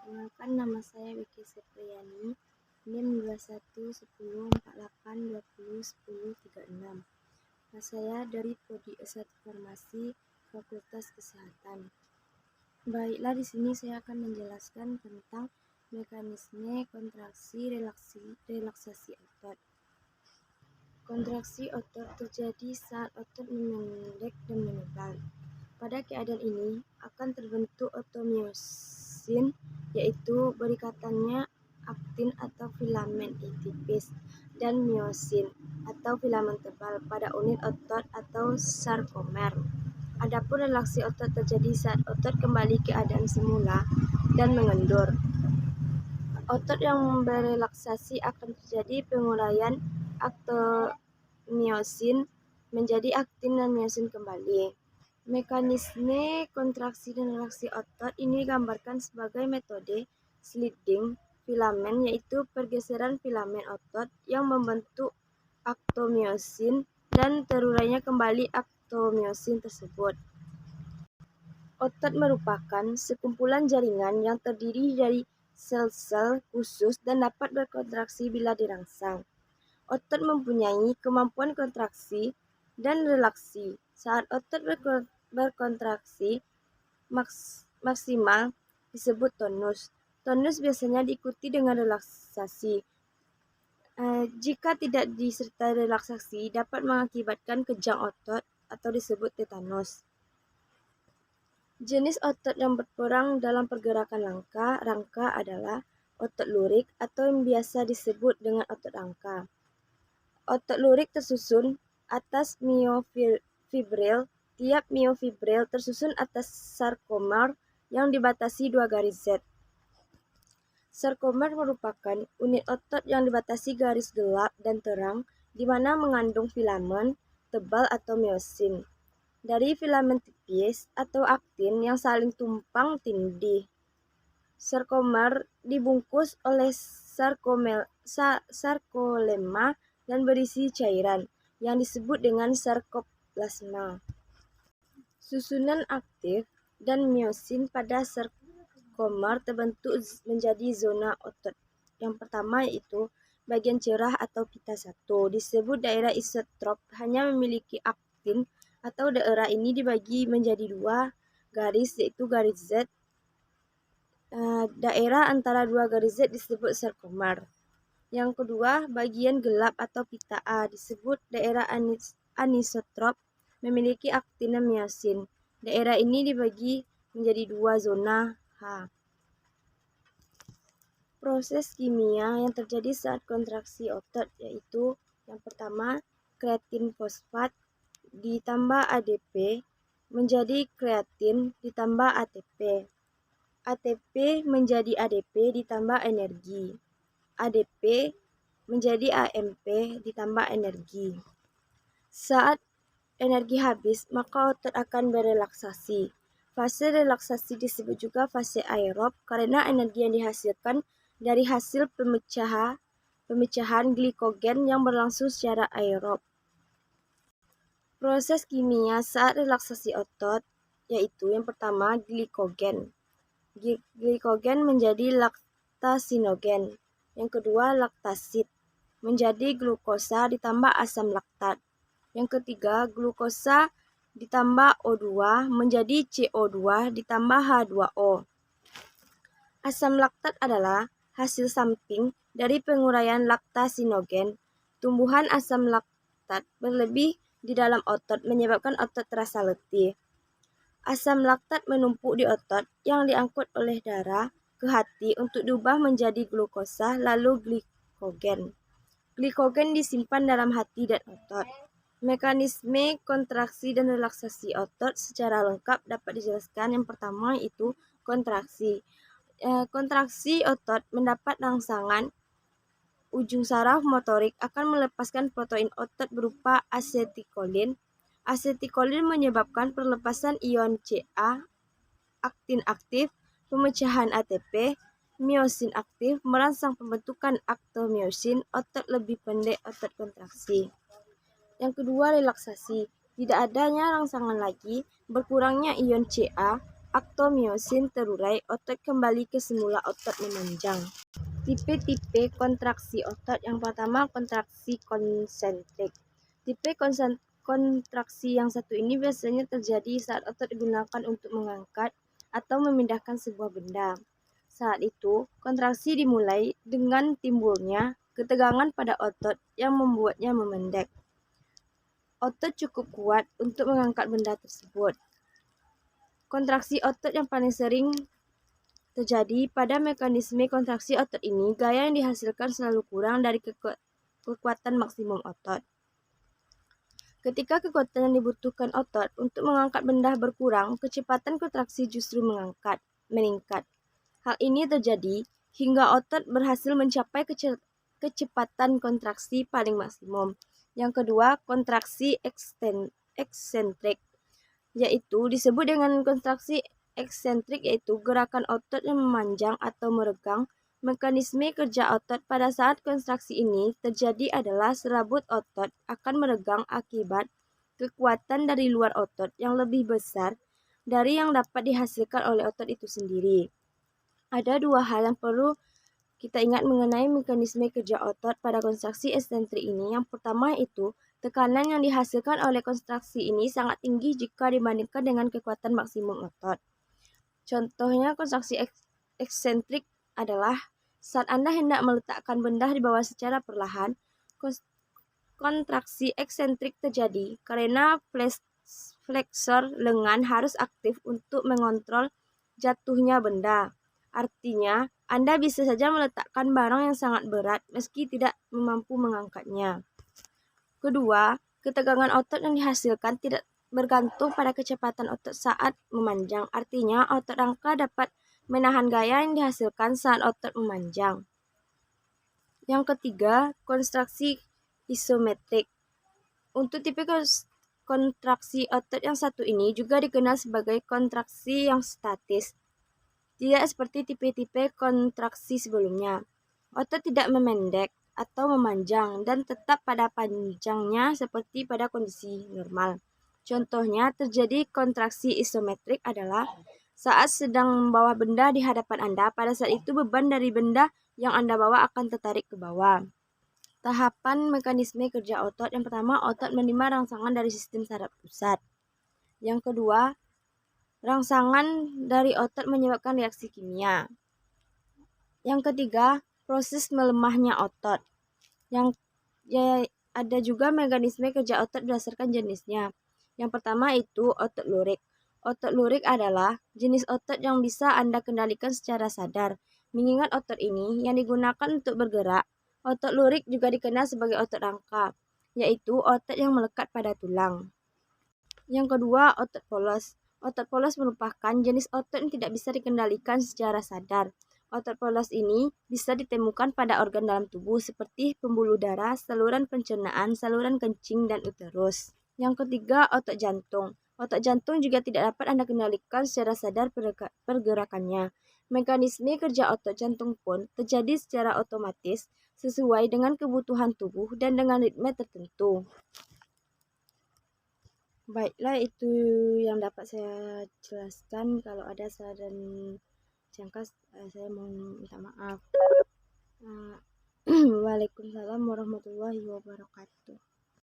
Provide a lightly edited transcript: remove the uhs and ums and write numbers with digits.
Perkenalkan, nama saya Wiki Sepriyani, NIM 211048201036. Saya dari Prodi S1 Farmasi Fakultas Kesehatan. Baiklah, di sini saya akan menjelaskan tentang mekanisme kontraksi relaksasi otot. Kontraksi otot terjadi saat otot memendek dan menebal. Pada keadaan ini akan terbentuk otomyosin, yaitu berikatannya aktin atau filamen tipis, dan myosin atau filamen tebal pada unit otot atau sarkomer. Adapun relaksi otot terjadi saat otot kembali ke keadaan semula dan mengendur. Otot yang berelaksasi akan terjadi penguraian aktomyosin menjadi aktin dan myosin kembali. Mekanisme kontraksi dan relaksi otot ini digambarkan sebagai metode sliding filamen, yaitu pergeseran filamen otot yang membentuk aktomyosin dan terurainya kembali aktomyosin tersebut. Otot merupakan sekumpulan jaringan yang terdiri dari sel-sel khusus dan dapat berkontraksi bila dirangsang. Otot mempunyai kemampuan kontraksi dan relaksi. Saat otot berkontraksi maksimal disebut tonus. Tonus biasanya diikuti dengan relaksasi. Jika tidak disertai relaksasi, dapat mengakibatkan kejang otot atau disebut tetanus. Jenis otot yang berperan dalam pergerakan rangka adalah otot lurik atau yang biasa disebut dengan otot rangka. Otot lurik tersusun atas miofibril. Tiap miofibril tersusun atas sarkomer yang dibatasi 2 garis Z. Sarkomer merupakan unit otot yang dibatasi garis gelap dan terang, di mana mengandung filamen tebal atau myosin dari filamen tipis atau aktin yang saling tumpang tindih. Sarkomer dibungkus oleh sarkolema dan berisi cairan yang disebut dengan sarkoplasma. Susunan aktif dan myosin pada sarkomer terbentuk menjadi zona otot. Yang pertama yaitu bagian cerah atau pita 1, disebut daerah isotrop, hanya memiliki aktin atau daerah ini dibagi menjadi 2 garis, yaitu garis Z. Daerah antara 2 garis Z disebut sarkomer. Yang kedua, bagian gelap atau pita A disebut daerah anisotrop, memiliki aktin dan myosin. Daerah ini dibagi menjadi 2 zona H. Proses kimia yang terjadi saat kontraksi otot yaitu yang pertama, kreatin fosfat ditambah ADP menjadi kreatin ditambah ATP. ATP menjadi ADP ditambah energi. ADP menjadi AMP ditambah energi. Saat energi habis, maka otot akan berelaksasi. Fase relaksasi disebut juga fase aerob karena energi yang dihasilkan dari hasil pemecahan glikogen yang berlangsung secara aerob. Proses kimia saat relaksasi otot yaitu yang pertama, glikogen. Glikogen menjadi laktasinogen. Yang kedua, laktasid menjadi glukosa ditambah asam laktat. Yang ketiga, glukosa ditambah O2 menjadi CO2 ditambah H2O. Asam laktat adalah hasil samping dari penguraian laktasinogen. Tumbuhan asam laktat berlebih di dalam otot menyebabkan otot terasa letih. Asam laktat menumpuk di otot yang diangkut oleh darah ke hati untuk diubah menjadi glukosa lalu glikogen. Glikogen disimpan dalam hati dan otot. Mekanisme kontraksi dan relaksasi otot secara lengkap dapat dijelaskan. Yang pertama yaitu kontraksi. Kontraksi otot mendapat rangsangan. Ujung saraf motorik akan melepaskan protein otot berupa asetikolin. Asetikolin menyebabkan perlepasan ion Ca, aktin aktif, pemecahan ATP, myosin aktif, merangsang pembentukan aktomyosin, otot lebih pendek, otot kontraksi. Yang kedua, relaksasi. Tidak adanya rangsangan lagi, berkurangnya ion Ca, aktomiosin terurai, otot kembali ke semula, otot memanjang. Tipe-tipe kontraksi otot. Yang pertama, kontraksi konsentrik. Tipe kontraksi yang satu ini biasanya terjadi saat otot digunakan untuk mengangkat atau memindahkan sebuah benda. Saat itu, kontraksi dimulai dengan timbulnya ketegangan pada otot yang membuatnya memendek. Otot cukup kuat untuk mengangkat benda tersebut. Kontraksi otot yang paling sering terjadi pada mekanisme kontraksi otot ini, gaya yang dihasilkan selalu kurang dari kekuatan maksimum otot. Ketika kekuatan yang dibutuhkan otot untuk mengangkat benda berkurang, kecepatan kontraksi justru meningkat. Hal ini terjadi hingga otot berhasil mencapai kecepatan kontraksi paling maksimum. Yang kedua, kontraksi eksentrik, yaitu disebut dengan kontraksi eksentrik, yaitu gerakan otot yang memanjang atau meregang. Mekanisme kerja otot pada saat kontraksi ini terjadi adalah serabut otot akan meregang akibat kekuatan dari luar otot yang lebih besar dari yang dapat dihasilkan oleh otot itu sendiri. Ada dua hal yang perlu kita ingat mengenai mekanisme kerja otot pada kontraksi eksentrik ini. Yang pertama itu, tekanan yang dihasilkan oleh kontraksi ini sangat tinggi jika dibandingkan dengan kekuatan maksimum otot. Contohnya kontraksi eksentrik adalah saat Anda hendak meletakkan benda di bawah secara perlahan. Kontraksi eksentrik terjadi karena fleksor lengan harus aktif untuk mengontrol jatuhnya benda. Artinya, Anda bisa saja meletakkan barang yang sangat berat meski tidak mampu mengangkatnya. Kedua, ketegangan otot yang dihasilkan tidak bergantung pada kecepatan otot saat memanjang. Artinya, otot rangka dapat menahan gaya yang dihasilkan saat otot memanjang. Yang ketiga, kontraksi isometrik. Untuk tipe kontraksi otot yang satu ini juga dikenal sebagai kontraksi yang statis. Tidak seperti tipe-tipe kontraksi sebelumnya. Otot tidak memendek atau memanjang dan tetap pada panjangnya seperti pada kondisi normal. Contohnya terjadi kontraksi isometrik adalah saat sedang membawa benda di hadapan Anda. Pada saat itu beban dari benda yang Anda bawa akan tertarik ke bawah. Tahapan mekanisme kerja otot. Yang pertama, otot menerima rangsangan dari sistem saraf pusat. Yang kedua, rangsangan dari otot menyebabkan reaksi kimia. Yang ketiga, proses melemahnya otot. Ada juga mekanisme kerja otot berdasarkan jenisnya. Yang pertama itu otot lurik. Otot lurik adalah jenis otot yang bisa Anda kendalikan secara sadar. Mengingat otot ini yang digunakan untuk bergerak, otot lurik juga dikenal sebagai otot rangka, yaitu otot yang melekat pada tulang. Yang kedua, otot polos. Otot polos merupakan jenis otot yang tidak bisa dikendalikan secara sadar. Otot polos ini bisa ditemukan pada organ dalam tubuh seperti pembuluh darah, saluran pencernaan, saluran kencing, dan uterus. Yang ketiga, otot jantung. Otot jantung juga tidak dapat Anda kendalikan secara sadar pergerakannya. Mekanisme kerja otot jantung pun terjadi secara otomatis sesuai dengan kebutuhan tubuh dan dengan ritme tertentu. Baiklah, itu yang dapat saya jelaskan. Kalau ada salah dan jangka, saya mohon minta maaf. Waalaikumsalam warahmatullahi wabarakatuh.